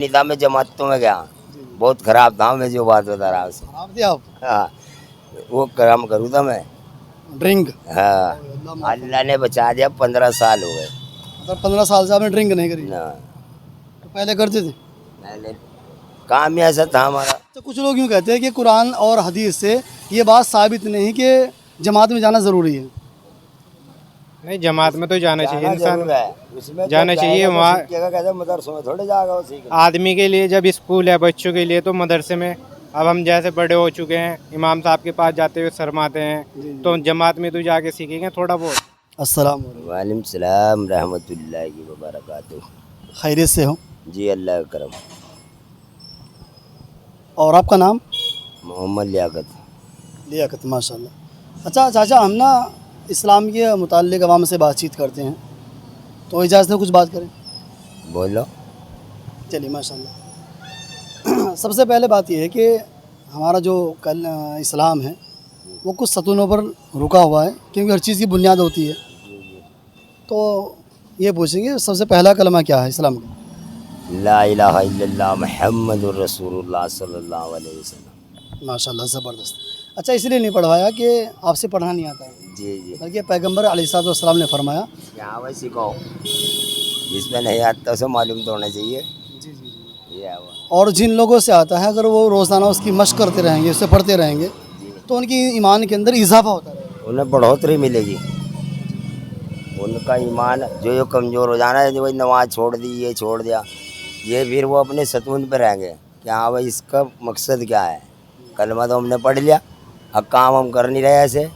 निज़ाम में जमातों में गया बहुत खराब था। मैं जो बात बता रहा हूँ उसे, आप थे आप हाँ वो काम करूँ था मैं। ड्रिंक हाँ अल्लाह ने बचा दिया। 15 साल हो गए मतलब 15 साल से आपने ड्रिंक नहीं करी ना। तो पहले करते थे। पहले काम ही ऐसा था हमारा। तो कुछ लोग यूँ कहते हैं कि कुरान और हदीस से ये बात साबित नहीं कि जमात में जाना ज़रूरी है। नहीं, जमात में तो जाना चाहिए जाना इंसान। जरूर है उसमें। जाना चाहिए वहाँ। कहते मदरसों में थोड़े जाएगा वो सीख। आदमी के लिए जब स्कूल है, बच्चों के लिए तो मदरसे में। अब हम जैसे बड़े हो चुके हैं, इमाम साहब के पास जाते हुए शर्माते हैं, तो जमात में तो जाके सीखेंगे थोड़ा बहुत। अस्सलाम वालेकुम। वालेकुम सलाम रहमतुल्लाहि व बरकातुहू। खैरियत से हो? जी अल्लाह का करम। और आपका नाम? मोहम्मद लियाकत। लियाकत, माशाल्लाह। अच्छा चाचा, हम ना इस्लाम के मुताल्लिक़ अवाम से बातचीत करते हैं, तो इजाज़त है कुछ बात करें? बोलो। चलिए माशाल्लाह। सबसे पहले बात यह है कि हमारा जो कल इस्लाम है वो कुछ सतूनों पर रुका हुआ है, क्योंकि हर चीज़ की बुनियाद होती है। तो ये पूछेंगे सबसे पहला कलमा क्या है इस्लाम का? ला इलाहा इल्लल्लाह मुहम्मदुर रसूलुल्लाह सल्लल्लाहु अलैहि वसल्लम। माशाल्लाह, ज़बरदस्त। अच्छा, इसलिए नहीं पढ़वाया कि आपसे पढ़ना नहीं आता है, जी जी। बल्कि पैगम्बर अलैहिस्सलाम ने फरमाया। यहाँ वही सीखो, जिसमें नहीं आता उसे मालूम तो होना चाहिए। जी जी जी। ये है वो। और जिन लोगों से आता है, अगर वो रोज़ाना उसकी मशक़ करते रहेंगे, उससे पढ़ते रहेंगे, तो उनकी ईमान के अंदर इजाफा होता रहेगा। उन्हें बढ़ोतरी मिलेगी। उनका ईमान जो कमज़ोर हो जाना है, जो वही नमाज छोड़ दी, ये छोड़ दिया, ये फिर वो अपने सतून पे रहेंगे कि हाँ भाई इसका मकसद क्या है। कलमा तो हमने पढ़ लिया, अब काम हम कर नहीं रहे ऐसे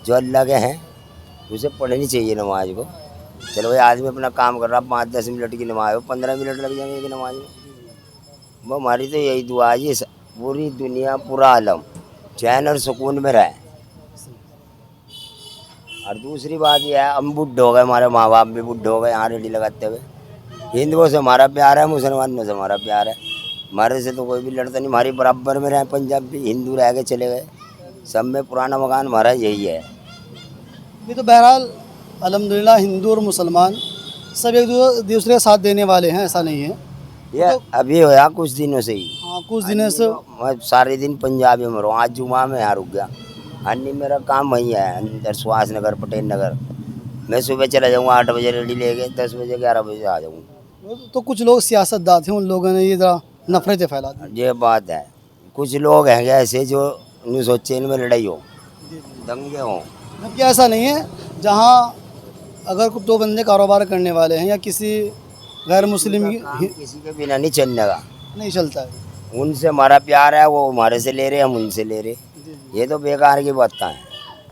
जो अल्लाह के हैं। उसे पढ़नी चाहिए नमाज को। चलो भाई आदमी अपना काम कर रहा, 5-10 मिनट की नमाज हो, 15 मिनट लग जाएंगे कि नमाज में। वो हमारी तो यही दुआ है जी, पूरी दुनिया पूरा आलम चैन और सुकून में रहे। और दूसरी बात यह है, हम बुढ़े हो गए, हमारे माँ बाप भी बुढ़े हो गए यहाँ रेडी लगाते हुए। हिंदुओं से हमारा प्यार है, मुसलमानों से हमारा प्यार है। हमारे से तो कोई भी लड़ता नहीं, हमारी बराबर में रहे। पंजाब भी हिंदू रह के चले गए, सब में पुराना मकान हमारा यही है। ये तो बहरहाल अल्हम्दुलिल्लाह हिंदू और मुसलमान सब एक दूसरे का साथ देने वाले हैं, ऐसा नहीं है। ये अभी होया कुछ दिनों से ही। हाँ, कुछ दिनों से। मैं सारे दिन पंजाबी में रहूँ, आज जुमा में यहाँ रुक गया। अन्य मेरा काम वहीं है अंदर, सुहास नगर, पटेल नगर। मैं सुबह चला जाऊँगा 8 बजे रेडी लेके, 10 बजे 11 बजे आ जाऊँगा। तो कुछ लोग सियासतदान थे, उन लोगों ने ये ज़रा नफरतें फैला दी। ये बात है, कुछ लोग हैं ऐसे जो नहीं सोचे इनमें लड़ाई हो, दंगे हों। जबकि ऐसा नहीं है। जहाँ अगर दो बंदे कारोबार करने वाले हैं या किसी गैर मुस्लिम काम किसी के बिना नहीं चलने का। नहीं चलता है। उनसे हमारा प्यार है, वो हमारे से ले रहे, हम उनसे ले रहे। ये तो बेकार की बातें हैं।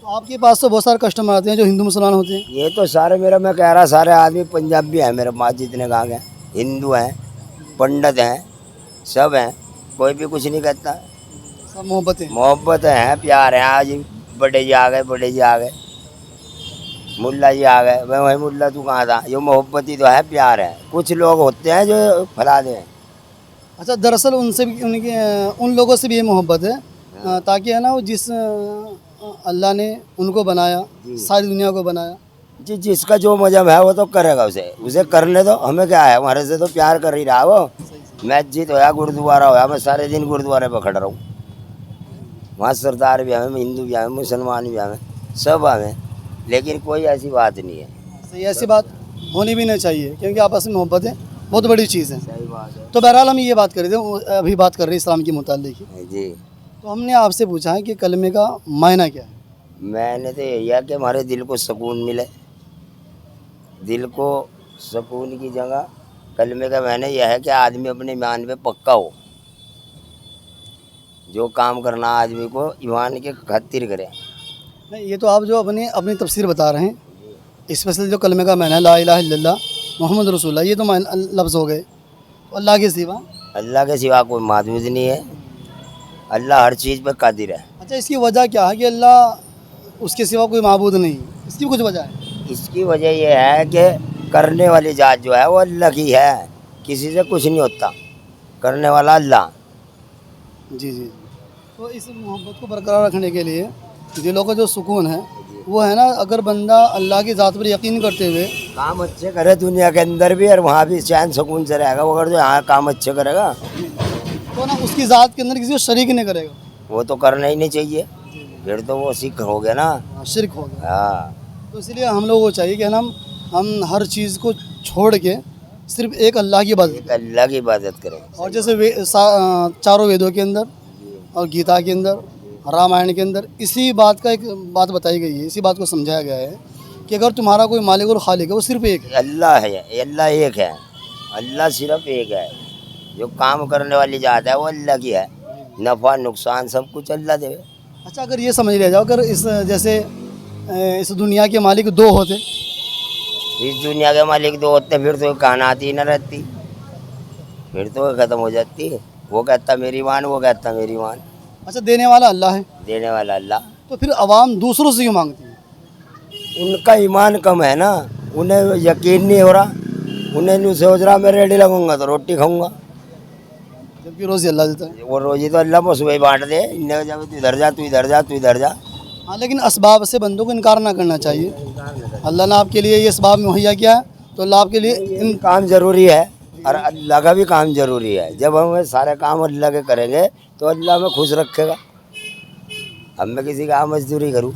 तो आपके पास तो बहुत सारे कस्टमर आते हैं जो हिंदू मुसलमान होते हैं। ये तो सारे मेरा, मैं कह रहा सारे आदमी पंजाबी हैं मेरे पास, जितने गाँव हैं हिंदू हैं, पंडित हैं, सब हैं। कोई भी कुछ नहीं कहता। सब मोहब्बतें। मोहब्बत है, प्यार है। आज बड़े जी आ गए, बड़े जी आ गए, मुल्ला जी आ गए, मैं वही मुल्ला तू कहाँ था। ये मोहब्बत ही तो है, प्यार है। कुछ लोग होते हैं जो फैला दें। अच्छा, दरअसल उनसे भी उन लोगों से भी ये मोहब्बत है, ताकि है ना, वो जिस अल्लाह ने उनको बनाया, सारी दुनिया को बनाया। जी, जिसका जो मजहब है वो तो करेगा, उसे करने दो, हमें क्या है। हमारे से तो प्यार कर ही रहा वो। मस्जिद होया, गुरुद्वारा होया, मैं सारे दिन गुरुद्वारे पर खड़ा रहूँ। वहाँ सरदार भी हमें, हिंदू भी हमें, मुसलमान भी हमें, सब हमें। लेकिन कोई ऐसी बात नहीं है। सही, ऐसी बात होनी भी नहीं चाहिए, क्योंकि आपस में मोहब्बतें बहुत बड़ी चीज़ है। सही बात है तो बहरहाल हम ये बात कर रहे थे, अभी बात कर रहे हैं इस्लाम के मुताल्लिक ही। जी। तो हमने आपसे पूछा है कि कलमे का मायना क्या है। मैंने तो यही है कि हमारे दिल को सुकून मिले। दिल को सुकून की जगह कलमे का मायने यह है कि आदमी अपने ईमान पे पक्का हो। जो काम करना आदमी को ईमान के खातिर करे। नहीं, ये तो आप जो अपनी अपनी तफसीर बता रहे हैं, स्पेशल जो कलमे का मायना है ला इलाहा इल्लल्लाह मोहम्मद रसूलुल्लाह, ये तो लफ्ज़ हो गए। तो अल्लाह के सिवा, अल्लाह के सिवा कोई माबूद नहीं है। अल्लाह हर चीज़ पर कादिर है। अच्छा, इसकी वजह क्या है कि अल्लाह उसके सिवा कोई माबूद नहीं, इसकी भी कुछ वजह है? इसकी वजह यह है कि करने वाली जात जो है वो अल्लाह की है, किसी से कुछ नहीं होता। करने वाला अल्लाह। जी जी। तो इस मोहब्बत को बरकरार रखने के लिए दिलों का जो सुकून है वो है ना, अगर बंदा अल्लाह की ज़ात पर यकीन करते हुए काम अच्छे करे दुनिया के अंदर भी और वहाँ भी चैन सुकून से रहेगा। वो अगर जो यहाँ काम अच्छे करेगा तो ना उसकी ज़ात के अंदर किसी को शरीक नहीं करेगा, वो तो करना ही नहीं चाहिए, फिर तो वो सिख हो गया ना। शिरक होगा। हाँ, तो इसलिए हम लोगों को चाहिए कि ना हम हर चीज़ को छोड़ के सिर्फ एक अल्लाह की इबादत एक अल्लाह की इबादत करें। करें। और जैसे चारों वेदों के अंदर और गीता के अंदर, रामायण के अंदर इसी बात का एक बात बताई गई है, इसी बात को समझाया गया है कि अगर तुम्हारा कोई मालिक और खालिक है वो सिर्फ एक है। अल्लाह है, अल्लाह एक है, अल्लाह सिर्फ एक है। जो काम करने वाली जात है वो अल्लाह की है, नफ़ा नुकसान सब कुछ अल्लाह दे। अच्छा, अगर ये समझ लिया जाओ, अगर इस जैसे इस दुनिया के मालिक दो होते, इस दुनिया के मालिक दो होते फिर तो कानाती ही न रहती, फिर तो ख़त्म हो जाती। वो कहता मेरी मान, वो कहता मेरी मान। अच्छा देने वाला अल्लाह है, देने वाला अल्लाह। तो फिर आवाम दूसरों से क्यों मांगती है? उनका ईमान कम है ना, उन्हें यकीन नहीं हो रहा, उन्हें नहीं सोच रहा मैं रेडी लगूंगा तो रोटी खाऊंगा। जबकि रोज़ी अल्लाह देता है। वो रोजी तो अल्लाह को सुबह बांट दे, इन्हें जब तू इधर जा, तू इधर जा, तू इधर जा। हाँ, लेकिन असबाब से बंदों को इनकार ना करना चाहिए। अल्लाह ने आपके लिए ये असबाब मुहैया किया है, तो अल्लाह आपके लिए इन काम जरूरी है और अल्लाह का भी काम जरूरी है। जब हम सारे काम अल्लाह के करेंगे तो अल्लाह हमें खुश रखेगा। अब मैं किसी का मजदूरी करूँ,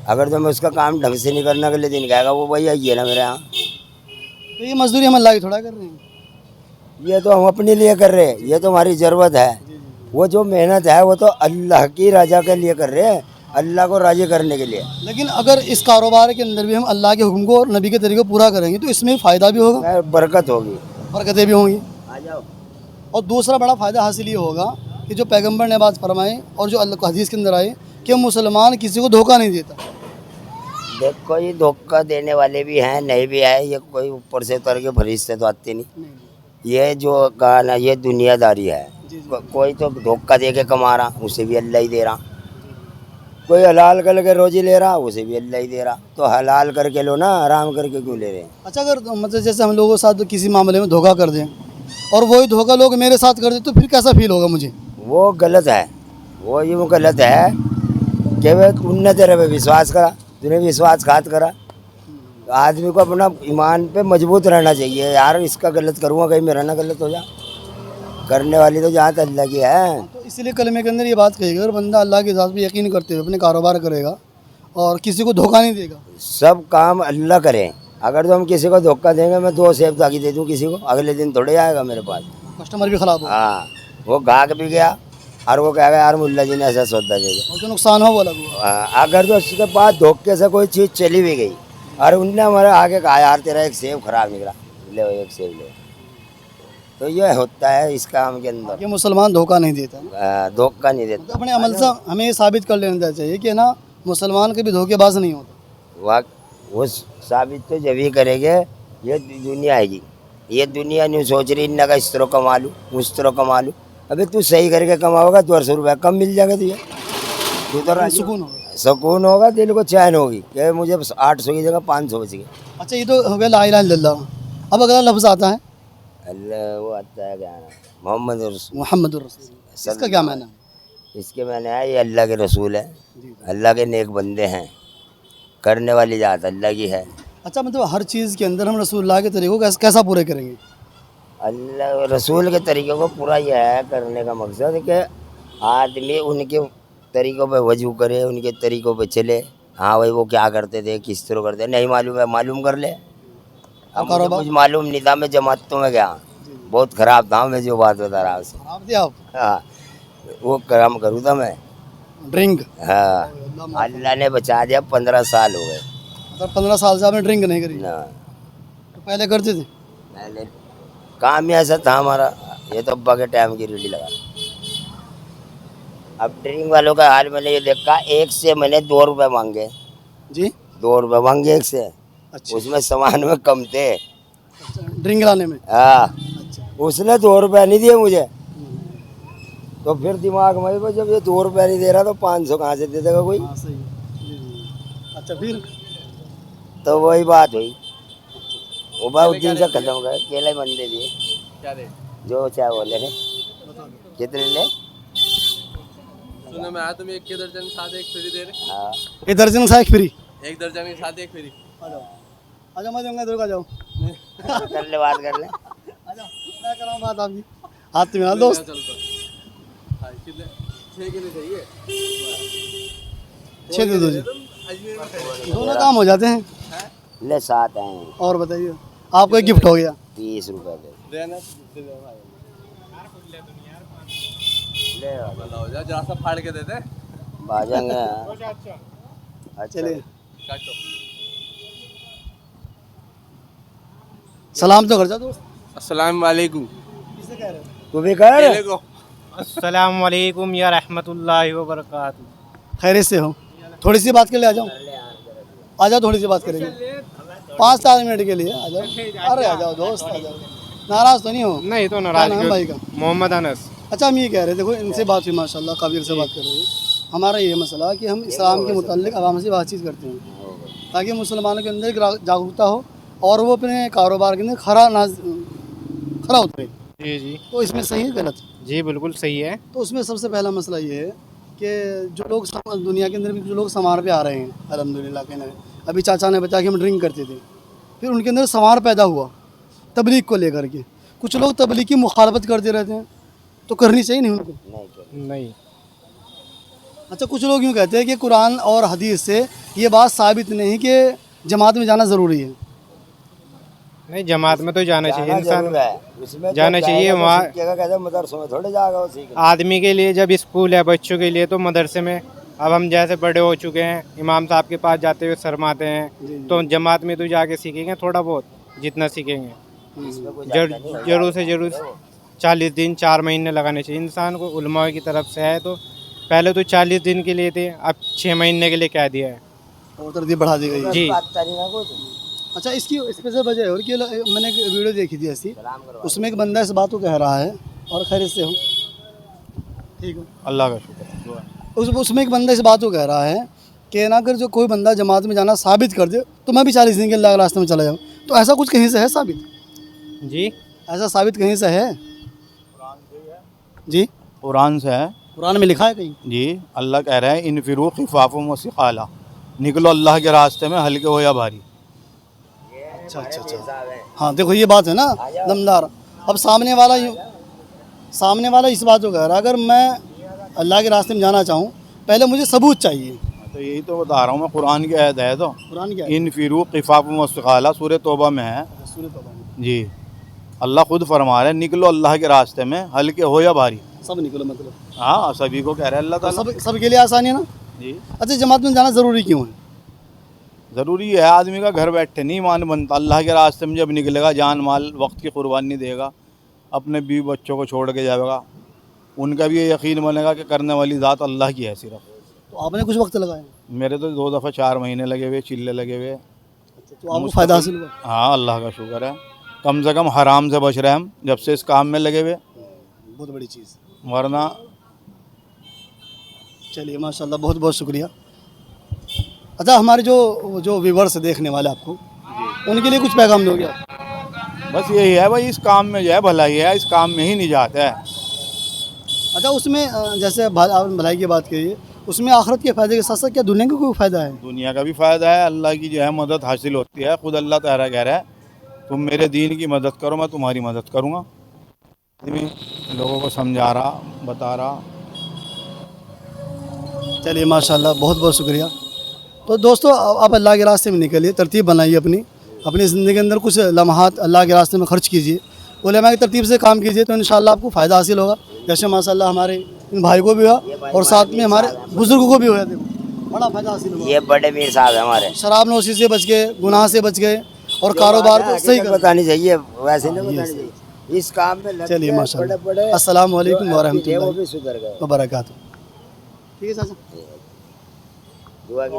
अगर तो मैं उसका काम ढंग से नहीं करने के लिए दिन कहेगा वो भाई आइए ना मेरे यहाँ, तो ये मजदूरी हम अल्लाह की थोड़ा कर रहे हैं। ये तो हम अपने लिए कर रहे हैं, ये तो हमारी ज़रूरत है। वो जो मेहनत है वो तो अल्लाह की रजा के लिए कर रहे हैं, अल्लाह को राज़ी करने के लिए। लेकिन अगर इस कारोबार के अंदर भी हम अल्लाह के हुक्म को और नबी के तरीके को पूरा करेंगे तो इसमें फ़ायदा भी होगा, बरकत होगी, बरकतें भी होंगी। आ जाओ। और दूसरा बड़ा फ़ायदा हासिल ये होगा कि जो पैगंबर ने बात फरमाई और जो अल्लाह हदीस के अंदर आई कि मुसलमान किसी को धोखा नहीं देता। देखो ये धोखा देने वाले भी हैं, नहीं भी है, ये कोई ऊपर से उतर के फरिश्ते तो आते नहीं। ये जो गाना ये दुनियादारी है। कोई तो धोखा दे के कमा रहा, उसे भी अल्लाह ही दे रहा। कोई हलाल करके रोजी ले रहा, उसे भी अल्लाह ही दे रहा। तो हलाल करके लो ना, आराम करके क्यों ले रहे हैं? अच्छा, अगर मतलब जैसे हम लोगों के साथ किसी मामले में धोखा कर दें और वही धोखा लोग मेरे साथ कर दें तो फिर कैसा फील होगा मुझे? वो गलत है, वो यूँ गलत है कि वे उनने तेरे पे विश्वास करा, तूने विश्वासघात करा। आदमी को अपना ईमान पे मजबूत रहना चाहिए। यार इसका गलत करूँगा कहीं मेरा ना गलत हो जा, करने वाली तो जहाँ तक अल्लाह की है। तो इसीलिए कलमे के अंदर ये बात कही, अगर बंदा अल्लाह की ज़ात पे यकीन करते हुए अपने कारोबार करेगा और किसी को धोखा नहीं देगा। सब काम अल्लाह करे। अगर तो हम किसी को धोखा देंगे, मैं 2 सेब ताकि दे दूँ किसी को, अगले दिन थोड़े आएगा मेरे पास। कस्टमर भी ख़राब हो हाँ, वो गाहक भी गया और वो कहेगा यार मुल्ला जी ने ऐसा सौदा दे दिया। और जो नुकसान हो वो अलग हुआ। अगर तो उसके बाद धोखे से कोई चीज़ चली भी गई और उनने हमारे आगे कहा यार तेरा एक सेब खराब निकला, ले एक सेब ले, तो ये होता है इस काम के अंदर। ये मुसलमान धोखा नहीं देता। धोखा नहीं देता। अपने अमल से हमें ये साबित कर लेना चाहिए कि ना मुसलमान कभी धोखेबाज नहीं होता। वो साबित तो जब ही करेंगे। ये दुनिया है जी, ये दुनिया नहीं सोच रही इन्ना का इस तरह कमा लूँ उस तरह कमा लूँ। अबे तू सही करके कमाओगा 200 रुपये कम मिल जाएगा तुझे, तू तो सुकून होगा, सुकून होगा, दिल को चैन होगी कि मुझे 800 की जगह 500 बच गए। अच्छा, ये तो हो गया ला इलाहा इल्लल्लाह। अब अगला लफ्ज़ आता है अल्लाह, वो आता है क्या मोहम्मद मुहम्मदुर रसूलुल्लाह। इसका क्या मायना है? इसके मैंने है ये अल्लाह के रसूल है, अल्लाह के नेक बंदे हैं, करने वाली जात अल्लाह की है। अच्छा, मतलब हर चीज़ के अंदर हम रसूलुल्लाह के तरीक़ों को कैसा पूरे करेंगे? अल्लाह रसूल के तरीक़ों को पूरा यह है करने का मकसद है कि आदमी उनके तरीक़ों पे वजू करे, उनके तरीक़ों पे चले। हाँ भाई वो क्या करते थे, किस तरह करते, नहीं मालूम है मालूम कर ले। अब मुझे कुछ मालूम नहीं था, मैं जमातों में गया, बहुत ख़राब था मैं जो बात बता रहा हूँ। आप दिया आप हाँ, वो काम करूँ था मैं। ड्रिंक, हाँ, अल्लाह ने बचा दिया, 15 साल हो गए। मतलब 15 साल से आपने ड्रिंक नहीं करी? ना, तो पहले करते थे? पहले काम ही ऐसा था हमारा, ये तो अब्बा के टाइम की रेडी लगा। अब ड्रिंक वालों का हाल मैंने ये देखा, एक से मैंने 2 रुपये मांगे जी, 2 रुपये मांगे एक से। अच्छा, उसमें सामान में कम थे। अच्छा, ड्रिंक लाने में। हाँ, अच्छा, उसने 2 रुपये नहीं दिए मुझे, तो फिर दिमाग में भाई जब ये 2 रुपये नहीं दे रहा तो 500 कहाँ से दे देगा कोई? हाँ सही है। जी। अच्छा, फिर तो वही बात हुई, वो बात उस दिन से केले खत्म हो गए। केले मन दे दिए क्या दे जो चाहे बोले रे, बता दो। कितने ले? सुनो मैं आया, तुम एक के दर्जन साथ एक फ्री दे रहे। हाँ ये दर्जन सा एक फ्री। एक दर्जन के साथ एक फ्री। आ जाओ आ जाओ, मैं दूंगा इधर को आ जाओ। कर ले बात कर ले। आ जाओ, मैं कराऊँ बात आपकी, हाथ में हाथ दोस्त। चल तो हाँ कितने 6 के लिए चाहिए। 6 दे दो जी, अजमेर में खरीदे। दोनों काम हो जाते हैं। ले 7 हैं, और बताइए, आपको एक गिफ्ट हो गया। 30 रुपए दे। देना दे दो भाई। ले भला हो जा, जरा सा फाड़ के दे दे। बाजेंगे। अच्छा चलिए, काटो। सलाम तो कर जा दोस्त। अस्सलाम वालेकुम। किसे कह रहे हो? तू भी कर। केले को अस्सलाम वालेकुम या रहमतुल्लाहि व बरकातहू। खैरियत से हो? थोड़ी सी बात के लिए आ जाओ, आ जाओ, थोड़ी सी बात करेंगे 5-7 मिनट के लिए। आ जाओ, अरे आ जाओ दोस्त, आ जाओ, नाराज तो नहीं हो? नहीं तो क्या नाराज नाम है भाई का? मोहम्मद अनस। अच्छा, हम ये कह रहे थे, देखो इनसे बात हुई माशाल्लाह, काबिल से बात कर रहे हैं। हमारा ये मसला कि हम इस्लाम के मुताल्लिक आवाम से बातचीत करते हैं ताकि मुसलमानों के अंदर एक जागरूकता हो और वो अपने कारोबार के अंदर खरा उतरे। जी जी तो इसमें सही है गलत? जी बिल्कुल सही है। तो उसमें सबसे पहला मसला ये है कि जो लोग दुनिया के अंदर भी जो लोग समार पे आ रहे हैं, अल्हम्दुलिल्लाह के ना, अभी चाचा ने बताया कि हम ड्रिंक करते थे, फिर उनके अंदर समार पैदा हुआ तबलीग को लेकर के। कुछ लोग तबलीग की मुखालफत करते रहते हैं, तो करनी चाहिए नहीं उनको? नहीं कर। नहीं अच्छा, कुछ लोग यूँ कहते हैं कि कुरान और हदीस से ये बात साबित नहीं कि जमात में जाना ज़रूरी है। नहीं, जमात में तो जाना चाहिए जाना इंसान। जरूर है। उसमें जाना जब चाहिए जाएगा तो वहाँ। सीखेगा, कहते मदरसों में थोड़े जाएगा वो सीखने। आदमी के लिए जब स्कूल है, बच्चों के लिए तो मदरसे में। अब हम जैसे बड़े हो चुके हैं, इमाम साहब के पास जाते हुए शर्माते हैं, तो जमात में तो जाके सीखेंगे थोड़ा बहुत, जितना सीखेंगे। इसमें कोई जाता नहीं है। जरूर से जरूर 40 दिन 4 महीने लगाने चाहिए इंसान को। उलमा की तरफ से है, तो पहले तो 40 दिन के लिए थे, अब 6 महीने के लिए कह दिया है। और तरतीब बढ़ा दी गई है। जी। बात करी ना कुछ। अच्छा, इसकी स्पेशल वजह है और कि मैंने एक वीडियो देखी थी ऐसी, सलाम करवा। उसमें एक बंदा इस बात को कह रहा है, और खैरियत से हो? ठीक हो? अल्लाह का शुक्र। उसमें एक बंदा इस बात को कह रहा है कि ना अगर जो कोई बंदा जमात में जाना साबित कर दे तो मैं भी 40 दिन के अल्लाह के रास्ते में चला जाऊँ। तो ऐसा कुछ कहीं से है साबित? जी ऐसा साबित कहीं से है? जी, कुरान से है कुरान में लिखा है कहीं? जी। अल्लाह कह रहे हैं इन फिरू खिफाफुम व सिक़ाला, निकलो अल्लाह के रास्ते में हल्के हो या भारी। अच्छा अच्छा अच्छा, हाँ देखो ये बात है ना दमदार। अब सामने वाला इस बात को कह रहा है, अगर मैं अल्लाह के रास्ते में जाना चाहूँ पहले मुझे सबूत चाहिए। तो यही तो बता रहा हूँ मैं, कुरान की आयत है। तो कुरान क्या है? इन फिरू खिफाफुम व सिक़ाला सूरह तौबा में है सूरह तौबा में। जी। अल्लाह खुद फरमा रहे हैं निकलो अल्लाह के रास्ते में हल्के हो या भारी। सब निकलो मतलब? हाँ, सभी को कह रहे हैं अल्लाह तो ताला। सबके लिए आसानी है ना? जी। अच्छा, जमात में जाना ज़रूरी क्यों है? ज़रूरी है, आदमी का घर बैठे नहीं ईमान बनता। अल्लाह के रास्ते में जब निकलेगा, जान माल वक्त की कुर्बानी देगा, अपने बीवी बच्चों को छोड़ के जाएगा, उनका भी ये यकीन बनेगा कि करने वाली ज़ात अल्लाह की है सिर्फ। तो आपने कुछ वक्त लगाया? मेरे तो 2 दफ़ा 4 महीने लगे हुए, चिल्ले लगे हुए। तो आपको फ़ायदा हासिल हुआ? हाँ, अल्लाह का शुक्र है। कम से कम हराम से बच रहे हम जब से इस काम में लगे हुए, बहुत बड़ी चीज़। वरना। चलिए माशाल्लाह, बहुत बहुत शुक्रिया। अच्छा, हमारे जो व्यूवर्स देखने वाले आपको, उनके लिए कुछ पैगाम दोगे आप? बस यही है भाई, इस काम में जो है भलाई है, इस काम में ही निजात है। अच्छा, उसमें जैसे आपने भलाई की बात कही है, उसमें आखिरत के फ़ायदे के साथ साथ क्या दुनिया का कोई फ़ायदा है? दुनिया का भी फ़ायदा है, अल्लाह की जो है मदद हासिल होती है। खुद अल्लाह ताला कह रहा है तुम मेरे दीन की मदद करो, मैं तुम्हारी मदद करूँगा। लोगों को समझा रहा, बता रहा। चलिए माशाल्लाह, बहुत बहुत शुक्रिया। तो दोस्तों, आप अल्लाह के रास्ते में निकलिए, तरतीब बनाइए अपनी ज़िंदगी के अंदर कुछ लम्हात अल्लाह के रास्ते में ख़र्च कीजिए, उलेमा की तरतीब से काम कीजिए, तो इंशाअल्लाह आपको फ़ायदा हासिल होगा। जैसे माशाअल्लाह हमारे इन भाई को भी हुआ और साथ में हमारे बुज़ुर्गों को भी हुआ, देखो बड़ा फ़ायदा हासिल हुआ। ये बड़े मीर साहब है हमारे। शराब नोशी से बच गए, गुनाह से बच गए और कारोबार को सही कर। बतानी चाहिए, वैसे नहीं बतानी चाहिए। इस काम में लग चलिए गए, माशाल्लाह। बड़े-बड़े अस्सलामु अलैकुम वो वरहमतुल्लाहि भी सुधर गए। वबरकातुहू। ठीक है चाचा। दुआ की